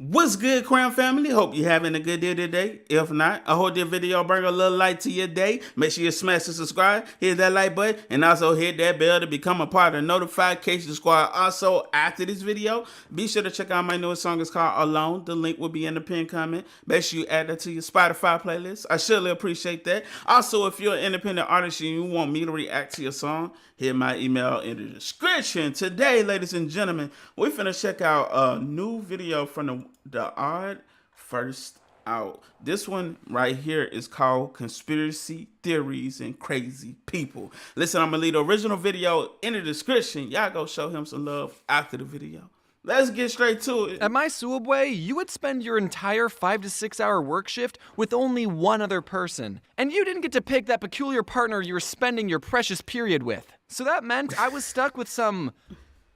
What's good, Crown family? Hope you're having a good day today. If not, I hope this video bring a little light to your day. Make sure you smash the subscribe, hit that like button, and also hit that bell to become a part of the notification squad. Also, after this video, be sure to check out my newest song. It's called Alone. The link will be in the pinned comment. Make sure you add that to your Spotify playlist. I surely appreciate that. Also, if you're an independent artist and you want me to react to your song, hit my email in the description. Today, ladies and gentlemen, we're finna check out a new video from TheOdd1sOut. This one right here is called Conspiracy Theories and Crazy People. Listen, I'm gonna leave the original video in the description. Y'all go show him some love after the video. Let's get straight to it. At my Suabway, you would spend your entire 5 to 6 hour work shift with only one other person. And you didn't get to pick that peculiar partner you were spending your precious period with. So that meant I was stuck with some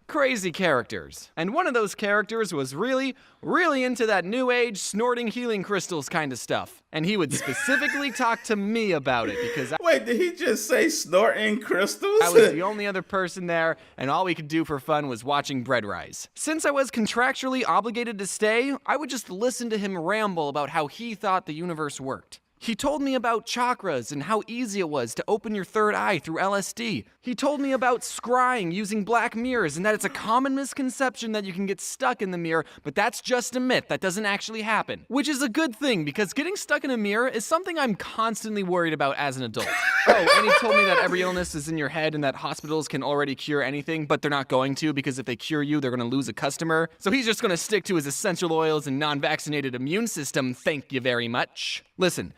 crazy characters. And one of those characters was really into that new age snorting healing crystals kind of stuff. And he would specifically talk to me about it because Wait, did he just say snorting crystals? I was the only other person there, and all we could do for fun was watching bread rise. Since I was contractually obligated to stay, I would just listen to him ramble about how he thought the universe worked. He told me about chakras and how easy it was to open your third eye through LSD. He told me about scrying using black mirrors and that it's a common misconception that you can get stuck in the mirror, but that's just a myth, that doesn't actually happen. Which is a good thing, because getting stuck in a mirror is something I'm constantly worried about as an adult. Oh, and he told me that every illness is in your head and that hospitals can already cure anything, but they're not going to, because if they cure you, they're gonna lose a customer. So he's just gonna stick to his essential oils and non-vaccinated immune system, thank you very much. Listen.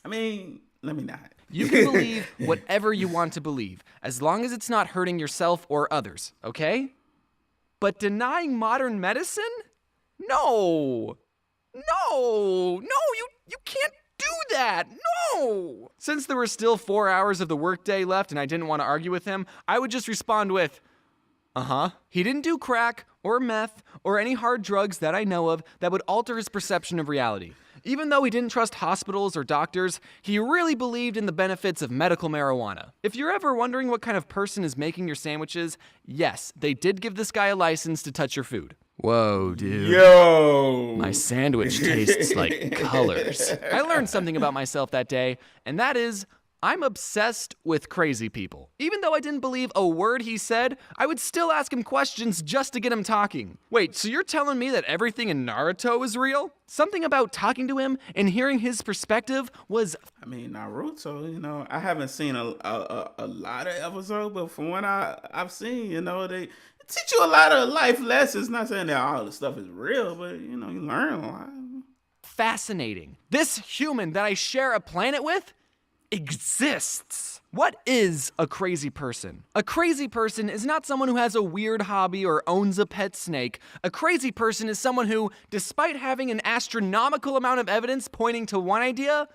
I mean, let me not. You can believe whatever you want to believe, as long as it's not hurting yourself or others, okay? But denying modern medicine? No! No! No, you can't do that! No! Since there were still 4 hours of the workday left and I didn't want to argue with him, I would just respond with, uh-huh. He didn't do crack or meth or any hard drugs that I know of that would alter his perception of reality. Even though he didn't trust hospitals or doctors, he really believed in the benefits of medical marijuana. If you're ever wondering what kind of person is making your sandwiches, yes, they did give this guy a license to touch your food. Whoa, dude. Yo! My sandwich tastes like colors. I learned something about myself that day, and that is, I'm obsessed with crazy people. Even though I didn't believe a word he said, I would still ask him questions just to get him talking. Wait, so you're telling me that everything in Naruto is real? Something about talking to him and hearing his perspective was... I mean, Naruto, you know, I haven't seen a lot of episodes, but from what I've seen, you know, they teach you a lot of life lessons. Not saying that all the stuff is real, but, you know, you learn a lot. Fascinating. This human that I share a planet with exists. What is a crazy person? A crazy person is not someone who has a weird hobby or owns a pet snake. A crazy person is someone who, despite having an astronomical amount of evidence pointing to one idea,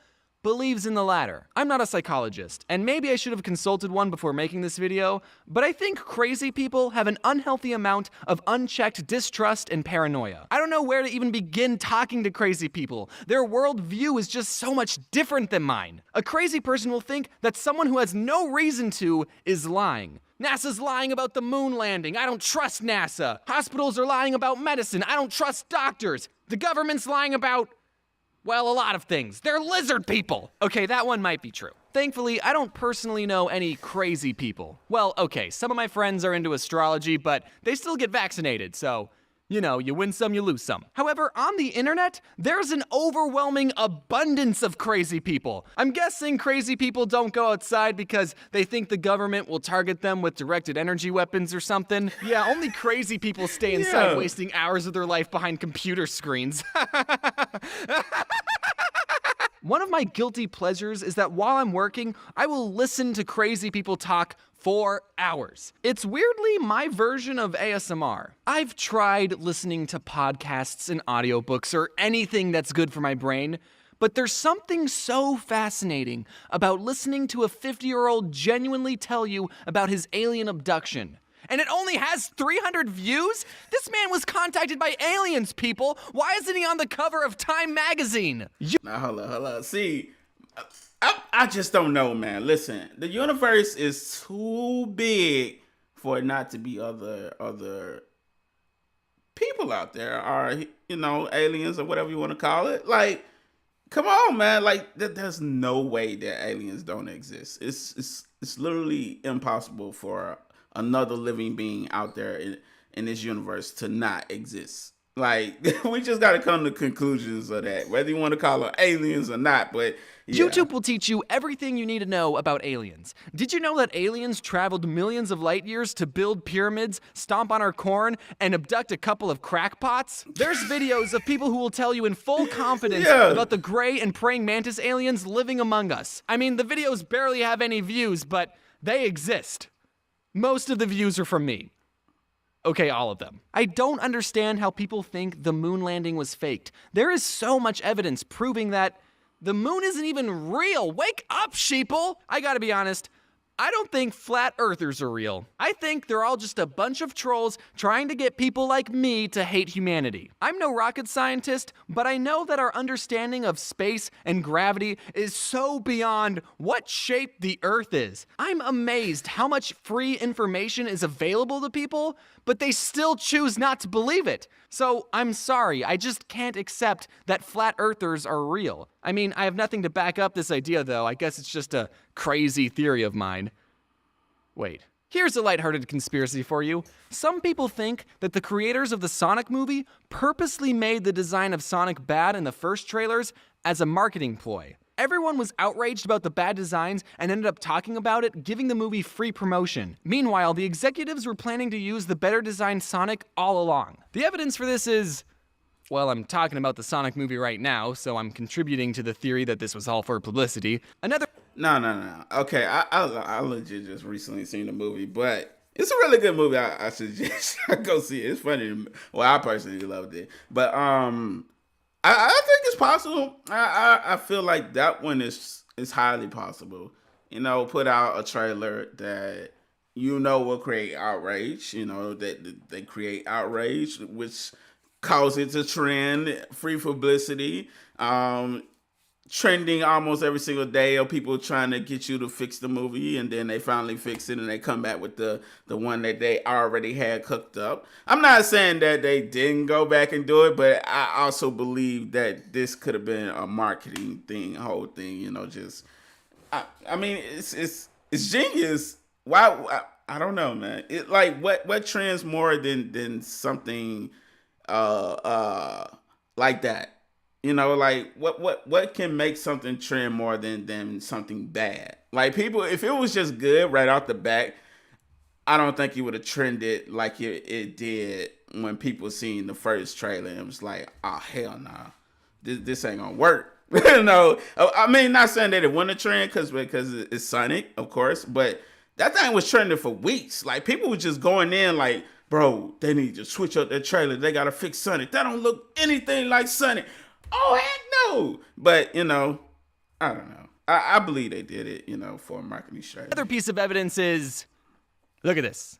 believes in the latter. I'm not a psychologist, and maybe I should have consulted one before making this video, but I think crazy people have an unhealthy amount of unchecked distrust and paranoia. I don't know where to even begin talking to crazy people. Their worldview is just so much different than mine. A crazy person will think that someone who has no reason to is lying. NASA's lying about the moon landing. I don't trust NASA. Hospitals are lying about medicine. I don't trust doctors. The government's lying about... well, a lot of things. They're lizard people. Okay, that one might be true. Thankfully, I don't personally know any crazy people. Well, okay, some of my friends are into astrology, but they still get vaccinated, so, you know, you win some, you lose some. However, on the internet, there's an overwhelming abundance of crazy people. I'm guessing crazy people don't go outside because they think the government will target them with directed energy weapons or something. Yeah, only crazy people stay inside wasting hours of their life behind computer screens. One of my guilty pleasures is that while I'm working, I will listen to crazy people talk for hours. It's weirdly my version of ASMR. I've tried listening to podcasts and audiobooks or anything that's good for my brain, but there's something so fascinating about listening to a 50-year-old genuinely tell you about his alien abduction. And it only has 300 views? This man was contacted by aliens, people. Why isn't he on the cover of Time magazine? Now, hold on. See, I just don't know, man. Listen, the universe is too big for it not to be other people out there are, aliens or whatever you want to call it. Like, come on, man. Like, there's no way that aliens don't exist. It's literally impossible for another living being out there in this universe to not exist. Like, we just got to come to conclusions of that, whether you want to call them aliens or not. But yeah. YouTube will teach you everything you need to know about aliens. Did you know that aliens traveled millions of light years to build pyramids, stomp on our corn, and abduct a couple of crackpots? There's videos of people who will tell you in full confidence about the gray and praying mantis aliens living among us. I mean, the videos barely have any views, but they exist. Most of the views are from me. Okay, all of them. I don't understand how people think the moon landing was faked. There is so much evidence proving that the moon isn't even real. Wake up, sheeple! I gotta be honest, I don't think flat earthers are real. I think they're all just a bunch of trolls trying to get people like me to hate humanity. I'm no rocket scientist, but I know that our understanding of space and gravity is so beyond what shape the earth is. I'm amazed how much free information is available to people, but they still choose not to believe it. So I'm sorry, I just can't accept that flat earthers are real. I mean, I have nothing to back up this idea though. I guess it's just a crazy theory of mine. Wait, here's a lighthearted conspiracy for you. Some people think that the creators of the Sonic movie purposely made the design of Sonic bad in the first trailers as a marketing ploy. Everyone was outraged about the bad designs and ended up talking about it, giving the movie free promotion. Meanwhile, the executives were planning to use the better designed Sonic all along. The evidence for this is, well, I'm talking about the Sonic movie right now, so I'm contributing to the theory that this was all for publicity. No. Okay, I legit just recently seen the movie, but it's a really good movie. I suggest go see it. It's funny. Well, I personally loved it, but I think it's possible. I feel like that one is highly possible. Put out a trailer that will create outrage. That they create outrage, which causes it to trend, free publicity, trending almost every single day of people trying to get you to fix the movie, and then they finally fix it and they come back with the one that they already had cooked up. I'm not saying that they didn't go back and do it, but I also believe that this could have been a marketing thing, whole thing, I mean, it's genius. Why? I don't know, man. It like what trends more than something like that? Like what can make something trend more than something bad? Like, people, if it was just good right off the bat, I don't think it would have trended like it did when people seen the first trailer and was like, oh, hell nah, this ain't gonna work. I mean, not saying that it wouldn't trend because it's Sonic, of course, but that thing was trending for weeks. Like, people were just going in like, bro, they need to switch up their trailer. They gotta fix Sonic. That don't look anything like Sonic. Oh, heck no. But, I don't know. I believe they did it, for a marketing strategy. Another piece of evidence is, look at this.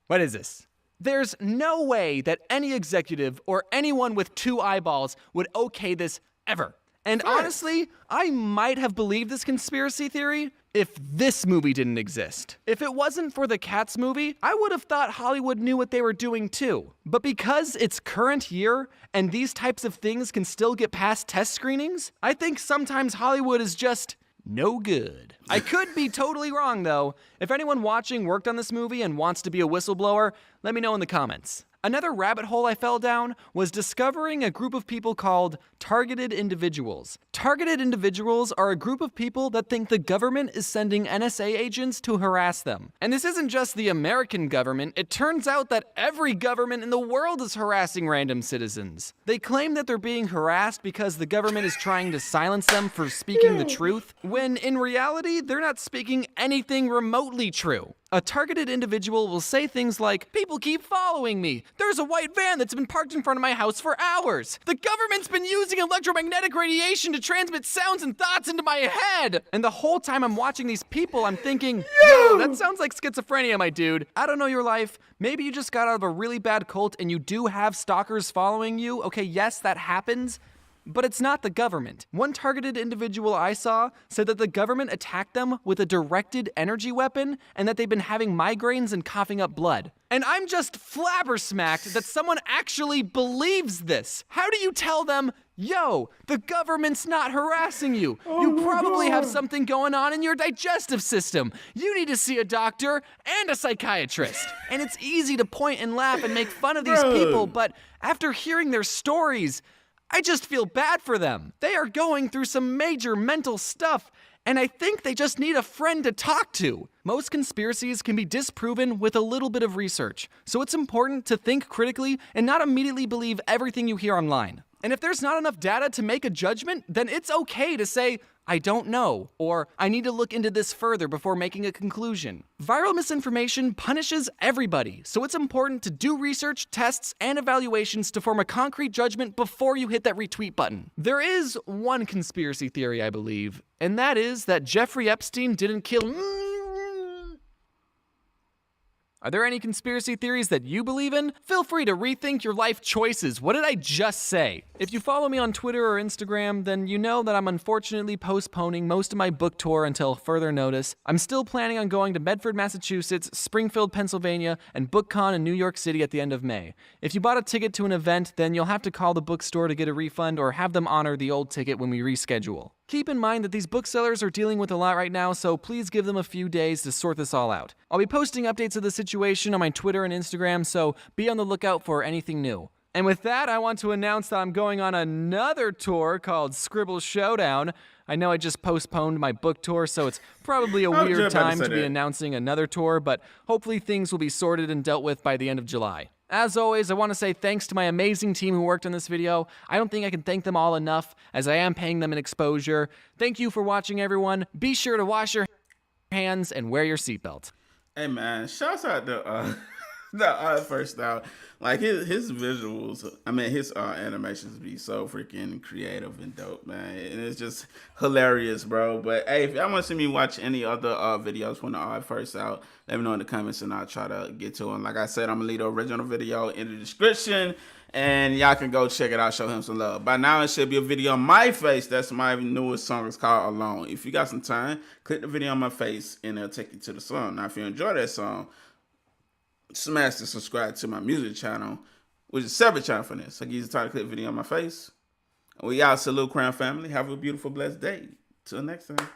What is this? There's no way that any executive or anyone with 2 eyeballs would okay this ever. And honestly, I might have believed this conspiracy theory if this movie didn't exist. If it wasn't for the Cats movie, I would have thought Hollywood knew what they were doing too. But because it's current year and these types of things can still get past test screenings, I think sometimes Hollywood is just no good. I could be totally wrong though. If anyone watching worked on this movie and wants to be a whistleblower, let me know in the comments. Another rabbit hole I fell down was discovering a group of people called targeted individuals. Targeted individuals are a group of people that think the government is sending NSA agents to harass them. And this isn't just the American government, it turns out that every government in the world is harassing random citizens. They claim that they're being harassed because the government is trying to silence them for speaking the truth, when in reality, they're not speaking anything remotely true. A targeted individual will say things like, people keep following me. There's a white van that's been parked in front of my house for hours. The government's been using electromagnetic radiation to transmit sounds and thoughts into my head. And the whole time I'm watching these people, I'm thinking, yo, that sounds like schizophrenia, my dude. I don't know your life. Maybe you just got out of a really bad cult and you do have stalkers following you. Okay, yes, that happens. But it's not the government. One targeted individual I saw said that the government attacked them with a directed energy weapon and that they've been having migraines and coughing up blood. And I'm just flabbersmacked that someone actually believes this. How do you tell them, yo, the government's not harassing you? You probably have something going on in your digestive system. You need to see a doctor and a psychiatrist. And it's easy to point and laugh and make fun of these people, but after hearing their stories, I just feel bad for them. They are going through some major mental stuff, and I think they just need a friend to talk to. Most conspiracies can be disproven with a little bit of research, so it's important to think critically and not immediately believe everything you hear online. And if there's not enough data to make a judgment, then it's okay to say, I don't know, or I need to look into this further before making a conclusion. Viral misinformation punishes everybody, so it's important to do research, tests, and evaluations to form a concrete judgment before you hit that retweet button. There is one conspiracy theory, I believe, and that is that Jeffrey Epstein didn't kill... Are there any conspiracy theories that you believe in? Feel free to rethink your life choices. What did I just say? If you follow me on Twitter or Instagram, then you know that I'm unfortunately postponing most of my book tour until further notice. I'm still planning on going to Medford, Massachusetts, Springfield, Pennsylvania, and BookCon in New York City at the end of May. If you bought a ticket to an event, then you'll have to call the bookstore to get a refund or have them honor the old ticket when we reschedule. Keep in mind that these booksellers are dealing with a lot right now, so please give them a few days to sort this all out. I'll be posting updates of the situation on my Twitter and Instagram, so be on the lookout for anything new. And with that, I want to announce that I'm going on another tour called Scribble Showdown. I know I just postponed my book tour, so it's probably a weird time to be announcing another tour, but hopefully things will be sorted and dealt with by the end of July. As always, I want to say thanks to my amazing team who worked on this video. I don't think I can thank them all enough, as I am paying them an exposure. Thank you for watching, everyone. Be sure to wash your hands and wear your seatbelt. Hey man, shouts out to TheOdd1sOut. Like his visuals, I mean his animations be so freaking creative and dope, man. And it's just hilarious, bro. But hey, if y'all want to see me watch any other videos from TheOdd1sOut, let me know in the comments and I'll try to get to them. Like I said, I'm gonna leave the original video in the description and y'all can go check it out, show him some love. By now it should be a video on my face. That's my newest song. It's called Alone. If you got some time, click the video on my face and it'll take you to the song. Now if you enjoy that song, smash the subscribe to my music channel, which is a separate channel for this. So give you time to click video on my face. We out. Salute Crown family. Have a beautiful, blessed day. Till next time.